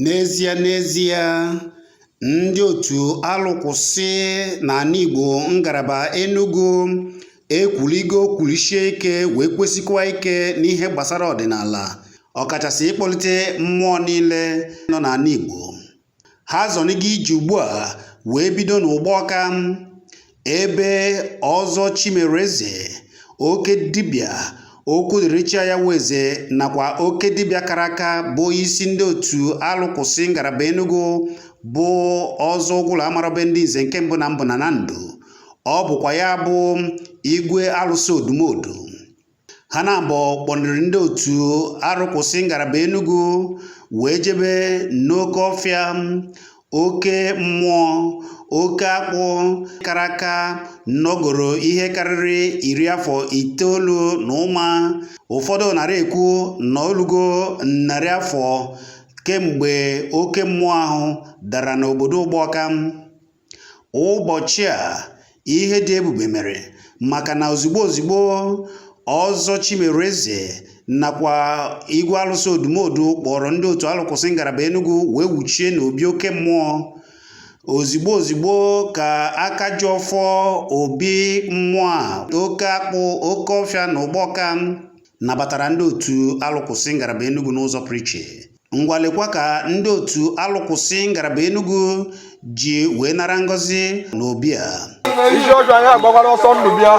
N'ezie ndị otu alụkwụsị n'ala Igbo ngalaba Enugu kwulisie ike wee kwesikwa ike n'ihe gbasara ọdịnala ọkachasị ịkpọlite mmụọ niile nọ n'ala Igbo. Ha zọnigo ije ugbu a wee bido n'Ugwaka ebe ọzọ Chimereze oke dibịa okwu dịrịcha ya weze nakwa oke dibịa kara aka bụ isi ndị otu alụkwụsị ngalaba Enugu bụ ọzọ ụgwụla amarabe ndị nze nke mbụ na ndụ. Ọ bụkwa ya bụ igwe alụsị odumodu. Ha na-abụ kpọniri ndị otu alụkwụsị ngalaba Enugu wee jebe n'oke ọfịa oke mmụọ oke akpụ kara aka nọgoro ihe karịrị 90 na ụma. Ụfọdụ narị ekwu na olugo narị afọ kemgbe oke mmụọ ahụ dara n'obodo Ugwaka. Ụbọchị a ihe dị ebube mere maka na ozugbo ọzọ Chimereze nakwa igwe alụsị odumodu kpọrọ ndị otu alụkwụsị ngalaba Enugu wee wuchie n'obi oke mmụọ. Ozugbo ka aka ji ọfọ obi mmụọ a oke akpụ oke ọfịa na Ugwaka nabatara ndị otu alụkwụsị ngalaba Enugu n'ụzọ pụrụ iche. Ngwalekwa ka ndị otu alụkwụsị ngalaba Enugu ji wee nara ngọzi n'obi a. Isi ọjọọ anyị agbakwara ọsọ ndụ bịa.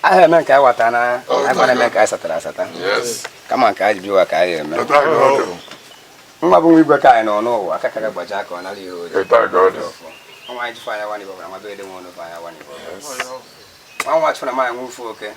I am a Kawatana, I want to make a Satan. Come on, Kai, you are Kai. We were kind or no, I can't have a jack on a little. I want to fire one of them. I don't want to fire one of them. I watch for my move, okay.